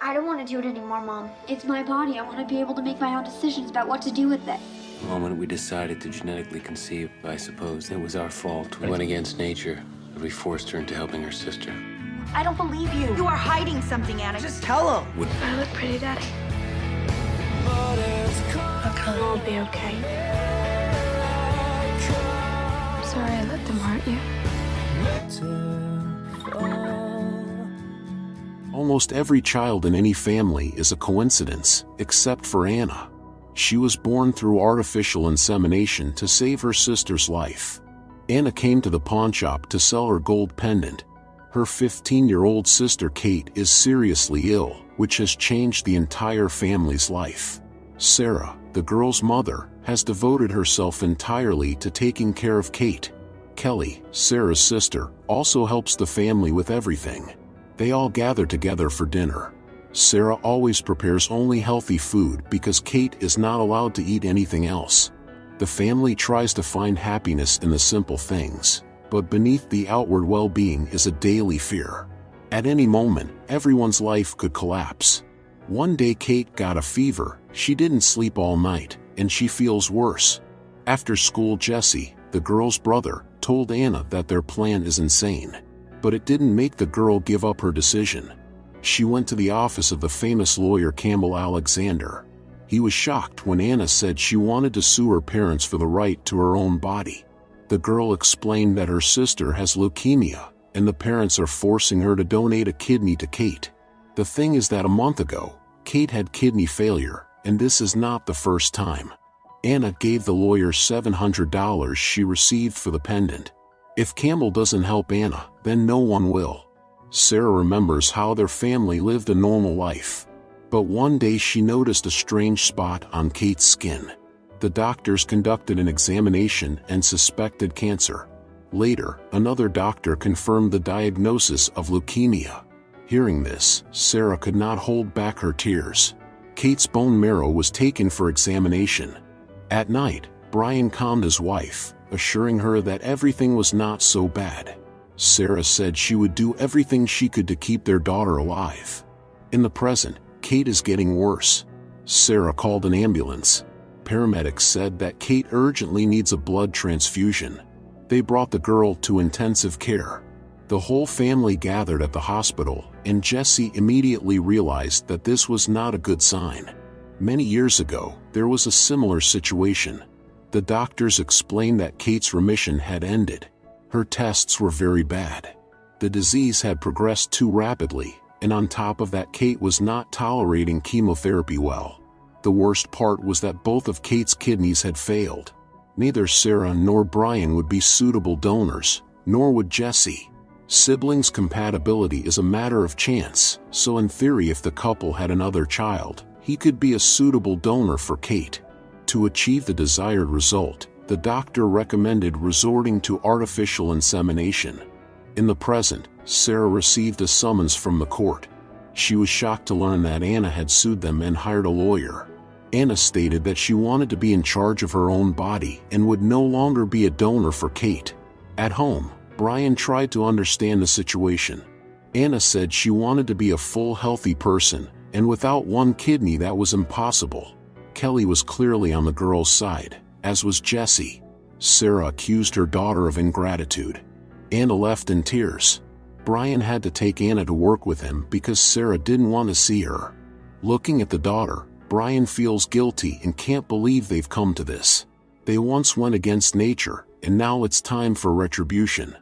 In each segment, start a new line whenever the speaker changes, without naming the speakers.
I don't want to do it anymore, Mom. It's my body. I want to be able to make my own decisions about what to do with it.
The moment we decided to genetically conceive, I suppose it was our fault. We went against nature. We forced her into helping her sister.
I don't believe you. You are hiding something, Anna. Just tell him.
I look pretty, Daddy. I'll be okay. I'm sorry I let them hurt you.
Almost every child in any family is a coincidence, except for Anna. She was born through artificial insemination to save her sister's life. Anna came to the pawn shop to sell her gold pendant. Her 15-year-old sister Kate is seriously ill, which has changed the entire family's life. Sarah, the girl's mother, has devoted herself entirely to taking care of Kate. Kelly, Sarah's sister, also helps the family with everything. They all gather together for dinner. Sarah always prepares only healthy food because Kate is not allowed to eat anything else. The family tries to find happiness in the simple things, but beneath the outward well-being is a daily fear. At any moment, everyone's life could collapse. One day Kate got a fever, she didn't sleep all night, and she feels worse. After school, Jesse, the girl's brother, told Anna that their plan is insane. But it didn't make the girl give up her decision. She went to the office of the famous lawyer Campbell Alexander. He was shocked when Anna said she wanted to sue her parents for the right to her own body. The girl explained that her sister has leukemia, and the parents are forcing her to donate a kidney to Kate. The thing is that a month ago, Kate had kidney failure, and this is not the first time. Anna gave the lawyer $700 she received for the pendant. If Campbell doesn't help Anna, then no one will. Sarah remembers how their family lived a normal life. But one day she noticed a strange spot on Kate's skin. The doctors conducted an examination and suspected cancer. Later, another doctor confirmed the diagnosis of leukemia. Hearing this, Sarah could not hold back her tears. Kate's bone marrow was taken for examination. At night, Brian calmed his wife, assuring her that everything was not so bad. Sarah said she would do everything she could to keep their daughter alive. In the present, Kate is getting worse. Sarah called an ambulance. Paramedics said that Kate urgently needs a blood transfusion. They brought the girl to intensive care. The whole family gathered at the hospital, and Jesse immediately realized that this was not a good sign. Many years ago, there was a similar situation. The doctors explained that Kate's remission had ended. Her tests were very bad. The disease had progressed too rapidly, and on top of that, Kate was not tolerating chemotherapy well. The worst part was that both of Kate's kidneys had failed. Neither Sarah nor Brian would be suitable donors, nor would Jesse. Siblings compatibility is a matter of chance, so in theory if the couple had another child, he could be a suitable donor for Kate. To achieve the desired result, the doctor recommended resorting to artificial insemination. In the present, Sarah received a summons from the court. She was shocked to learn that Anna had sued them and hired a lawyer. Anna stated that she wanted to be in charge of her own body and would no longer be a donor for Kate. At home, Brian tried to understand the situation. Anna said she wanted to be a full healthy person, and without one kidney that was impossible. Kelly was clearly on the girl's side, as was Jesse. Sarah accused her daughter of ingratitude. Anna left in tears. Brian had to take Anna to work with him because Sarah didn't want to see her. Looking at the daughter, Brian feels guilty and can't believe they've come to this. They once went against nature, and now it's time for retribution.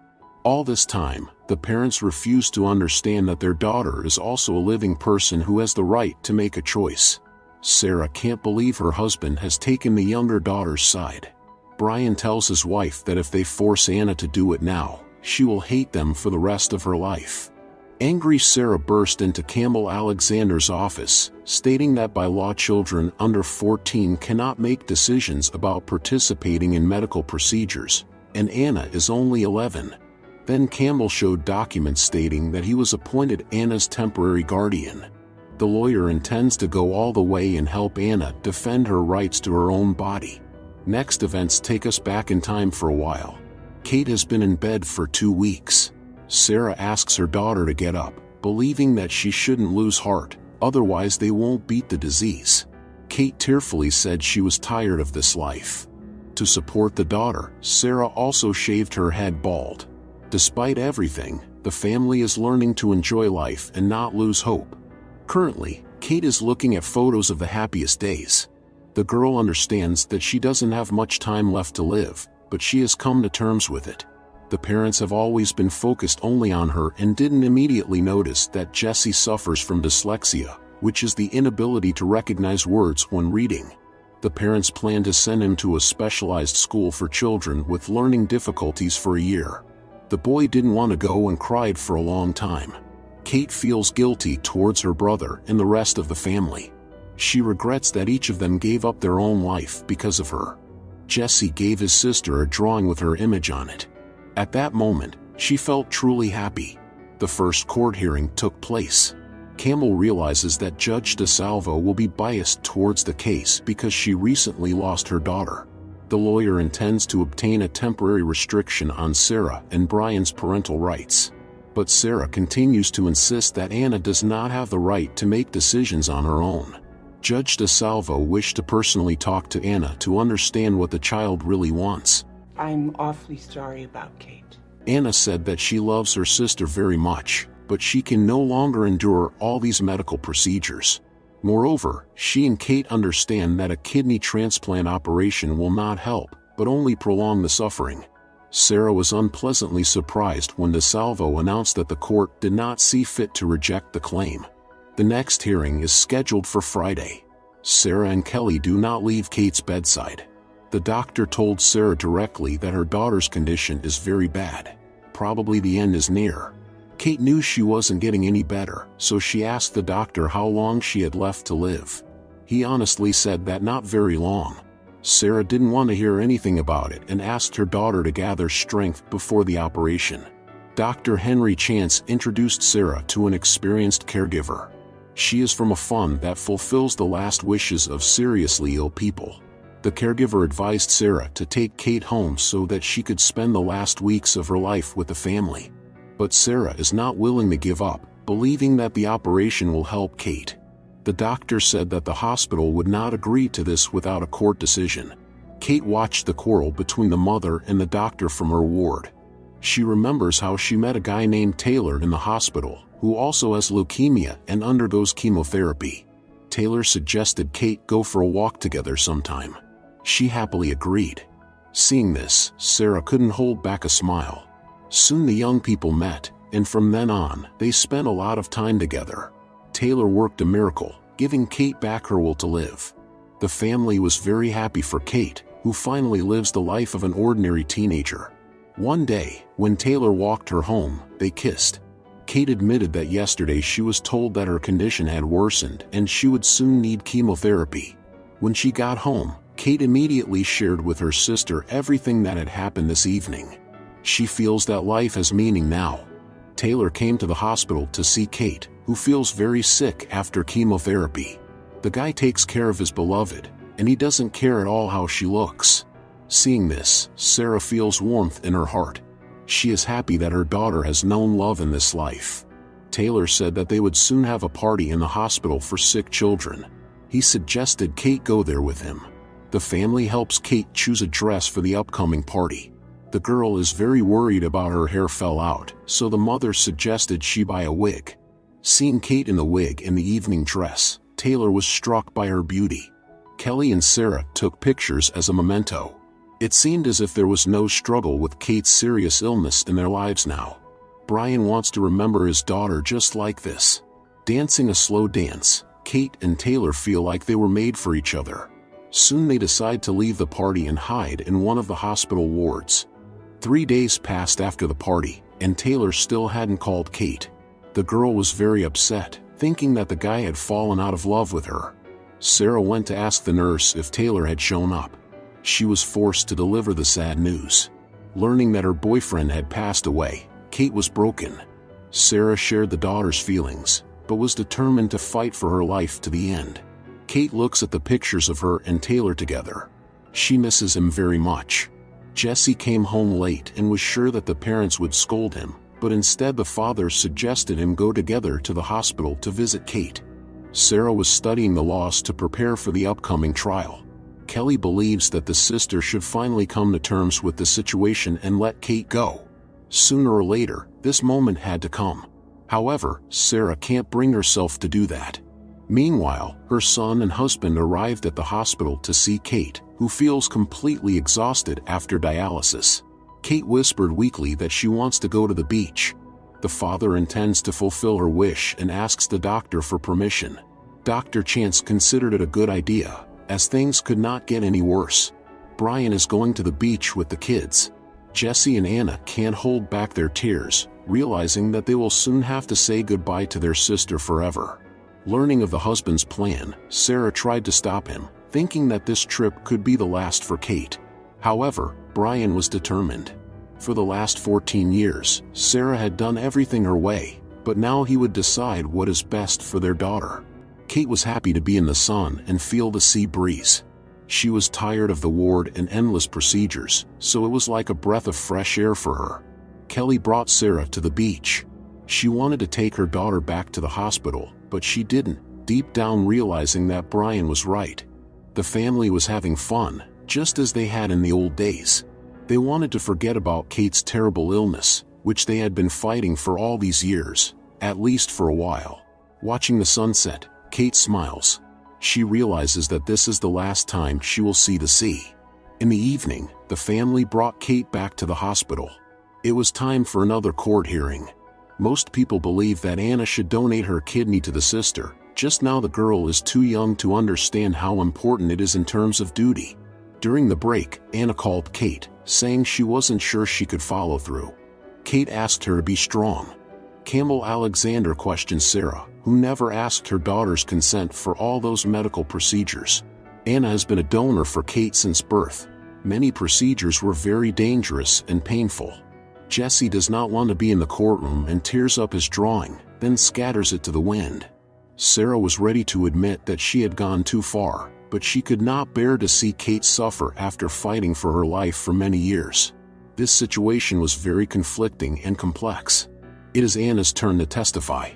All this time, the parents refuse to understand that their daughter is also a living person who has the right to make a choice. Sarah can't believe her husband has taken the younger daughter's side. Brian tells his wife that if they force Anna to do it now, she will hate them for the rest of her life. Angry Sarah burst into Campbell Alexander's office, stating that by law children under 14 cannot make decisions about participating in medical procedures, and Anna is only 11. Then Campbell showed documents stating that he was appointed Anna's temporary guardian. The lawyer intends to go all the way and help Anna defend her rights to her own body. Next events take us back in time for a while. Kate has been in bed for 2 weeks. Sarah asks her daughter to get up, believing that she shouldn't lose heart, Otherwise they won't beat the disease. Kate tearfully said she was tired of this life. To support the daughter, Sarah also shaved her head bald. Despite everything, the family is learning to enjoy life and not lose hope. Currently, Kate is looking at photos of the happiest days. The girl understands that she doesn't have much time left to live, but she has come to terms with it. The parents have always been focused only on her and didn't immediately notice that Jessie suffers from dyslexia, which is the inability to recognize words when reading. The parents plan to send him to a specialized school for children with learning difficulties for a year. The boy didn't want to go and cried for a long time. Kate feels guilty towards her brother and the rest of the family. She regrets that each of them gave up their own life because of her. Jesse gave his sister a drawing with her image on it. At that moment, she felt truly happy. The first court hearing took place. Campbell realizes that Judge DeSalvo will be biased towards the case because she recently lost her daughter. The lawyer intends to obtain a temporary restriction on Sarah and Brian's parental rights. But Sarah continues to insist that Anna does not have the right to make decisions on her own. Judge DeSalvo wished to personally talk to Anna to understand what the child really wants.
I'm awfully sorry about Kate.
Anna said that she loves her sister very much, but she can no longer endure all these medical procedures. Moreover, she and Kate understand that a kidney transplant operation will not help, but only prolong the suffering. Sarah was unpleasantly surprised when DeSalvo announced that the court did not see fit to reject the claim. The next hearing is scheduled for Friday. Sarah and Kelly do not leave Kate's bedside. The doctor told Sarah directly that her daughter's condition is very bad. Probably the end is near. Kate knew she wasn't getting any better, so she asked the doctor how long she had left to live. He honestly said that not very long. Sarah didn't want to hear anything about it and asked her daughter to gather strength before the operation. Dr. Henry Chance introduced Sarah to an experienced caregiver. She is from a fund that fulfills the last wishes of seriously ill people. The caregiver advised Sarah to take Kate home so that she could spend the last weeks of her life with the family. But Sarah is not willing to give up, believing that the operation will help Kate. The doctor said that the hospital would not agree to this without a court decision. Kate watched the quarrel between the mother and the doctor from her ward. She remembers how she met a guy named Taylor in the hospital, who also has leukemia and undergoes chemotherapy. Taylor suggested Kate go for a walk together sometime. She happily agreed. Seeing this, Sarah couldn't hold back a smile. Soon the young people met, and from then on, they spent a lot of time together. Taylor worked a miracle, giving Kate back her will to live. The family was very happy for Kate, who finally lives the life of an ordinary teenager. One day, when Taylor walked her home, they kissed. Kate admitted that yesterday she was told that her condition had worsened and she would soon need chemotherapy. When she got home, Kate immediately shared with her sister everything that had happened this evening. She feels that life has meaning now. Taylor came to the hospital to see Kate, who feels very sick after chemotherapy. The guy takes care of his beloved, and he doesn't care at all how she looks. Seeing this, Sarah feels warmth in her heart. She is happy that her daughter has known love in this life. Taylor said that they would soon have a party in the hospital for sick children. He suggested Kate go there with him. The family helps Kate choose a dress for the upcoming party. The girl is very worried about her hair fell out, so the mother suggested she buy a wig. Seeing Kate in the wig and the evening dress, Taylor was struck by her beauty. Kelly and Sarah took pictures as a memento. It seemed as if there was no struggle with Kate's serious illness in their lives now. Brian wants to remember his daughter just like this. Dancing a slow dance, Kate and Taylor feel like they were made for each other. Soon they decide to leave the party and hide in one of the hospital wards. 3 days passed after the party, and Taylor still hadn't called Kate. The girl was very upset, thinking that the guy had fallen out of love with her. Sarah went to ask the nurse if Taylor had shown up. She was forced to deliver the sad news. Learning that her boyfriend had passed away, Kate was broken. Sarah shared the daughter's feelings, but was determined to fight for her life to the end. Kate looks at the pictures of her and Taylor together. She misses him very much. Jesse came home late and was sure that the parents would scold him, but instead the father suggested him go together to the hospital to visit Kate. Sarah was studying the laws to prepare for the upcoming trial. Kelly believes that the sister should finally come to terms with the situation and let Kate go. Sooner or later, this moment had to come. However, Sarah can't bring herself to do that. Meanwhile, her son and husband arrived at the hospital to see Kate, who feels completely exhausted after dialysis. Kate whispered weakly that she wants to go to the beach. The father intends to fulfill her wish and asks the doctor for permission. Dr. Chance considered it a good idea, as things could not get any worse. Brian is going to the beach with the kids. Jesse and Anna can't hold back their tears, realizing that they will soon have to say goodbye to their sister forever. Learning of the husband's plan, Sarah tried to stop him, thinking that this trip could be the last for Kate. However, Brian was determined. For the last 14 years, Sarah had done everything her way, but now he would decide what is best for their daughter. Kate was happy to be in the sun and feel the sea breeze. She was tired of the ward and endless procedures, so it was like a breath of fresh air for her. Kelly brought Sarah to the beach. She wanted to take her daughter back to the hospital, but she didn't, deep down realizing that Brian was right. The family was having fun, just as they had in the old days. They wanted to forget about Kate's terrible illness, which they had been fighting for all these years, at least for a while. Watching the sunset, Kate smiles. She realizes that this is the last time she will see the sea. In the evening, the family brought Kate back to the hospital. It was time for another court hearing. Most people believe that Anna should donate her kidney to the sister. Just now the girl is too young to understand how important it is in terms of duty. During the break, Anna called Kate, saying she wasn't sure she could follow through. Kate asked her to be strong. Campbell Alexander questioned Sarah, who never asked her daughter's consent for all those medical procedures. Anna has been a donor for Kate since birth. Many procedures were very dangerous and painful. Jesse does not want to be in the courtroom and tears up his drawing, then scatters it to the wind. Sarah was ready to admit that she had gone too far, but she could not bear to see Kate suffer after fighting for her life for many years. This situation was very conflicting and complex. It is Anna's turn to testify.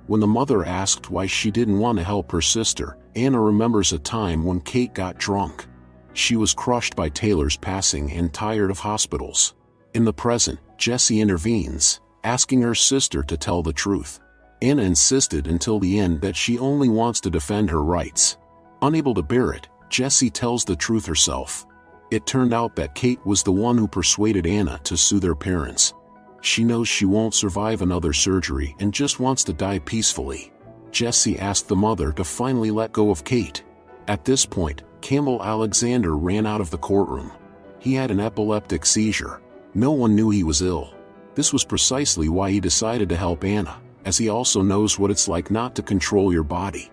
When the mother asked why she didn't want to help her sister, Anna remembers a time when Kate got drunk. She was crushed by Taylor's passing and tired of hospitals. In the present, Jesse intervenes, asking her sister to tell the truth. Anna insisted until the end that she only wants to defend her rights. Unable to bear it, Jesse tells the truth herself. It turned out that Kate was the one who persuaded Anna to sue their parents. She knows she won't survive another surgery and just wants to die peacefully. Jesse asked the mother to finally let go of Kate. At this point, Campbell Alexander ran out of the courtroom. He had an epileptic seizure. No one knew he was ill. This was precisely why he decided to help Anna, as he also knows what it's like not to control your body.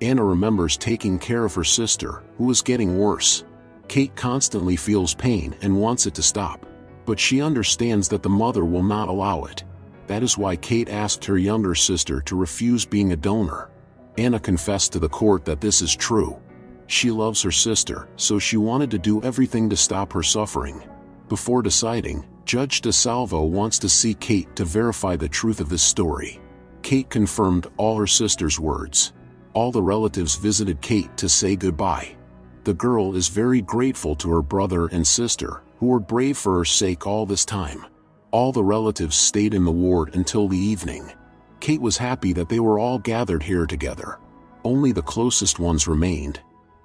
Anna remembers taking care of her sister, who was getting worse. Kate constantly feels pain and wants it to stop, but she understands that the mother will not allow it. That is why Kate asked her younger sister to refuse being a donor. Anna confessed to the court that this is true. She loves her sister, so she wanted to do everything to stop her suffering. Before deciding, Judge DeSalvo wants to see Kate to verify the truth of this story. Kate confirmed all her sister's words. All the relatives visited Kate to say goodbye. The girl is very grateful to her brother and sister, who were brave for her sake all this time. All the relatives stayed in the ward until the evening. Kate was happy that they were all gathered here together. Only the closest ones remained.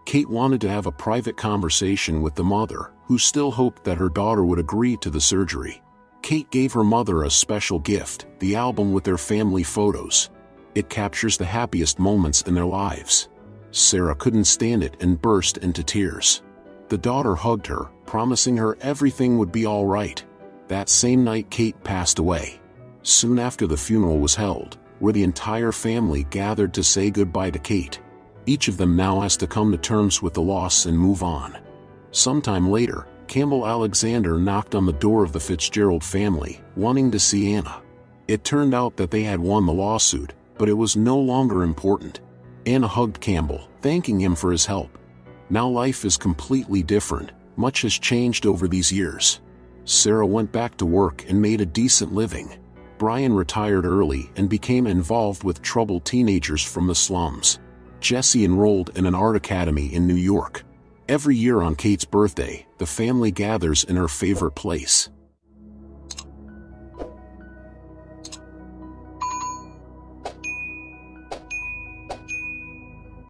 Kate wanted to have a private conversation with the mother, who still hoped that her daughter would agree to the surgery. Kate gave her mother a special gift, the album with their family photos. It captures the happiest moments in their lives. Sarah couldn't stand it and burst into tears. The daughter hugged her, promising her everything would be all right. That same night Kate passed away. Soon after the funeral was held, where the entire family gathered to say goodbye to Kate. Each of them now has to come to terms with the loss and move on. Sometime later, Campbell Alexander knocked on the door of the Fitzgerald family, wanting to see Anna. It turned out that they had won the lawsuit, but it was no longer important. Anna hugged Campbell, thanking him for his help. Now life is completely different. Much has changed over these years. Sarah went back to work and made a decent living. Brian retired early and became involved with troubled teenagers from the slums. Jessie enrolled in an art academy in New York. Every year on Kate's birthday, the family gathers in her favorite place.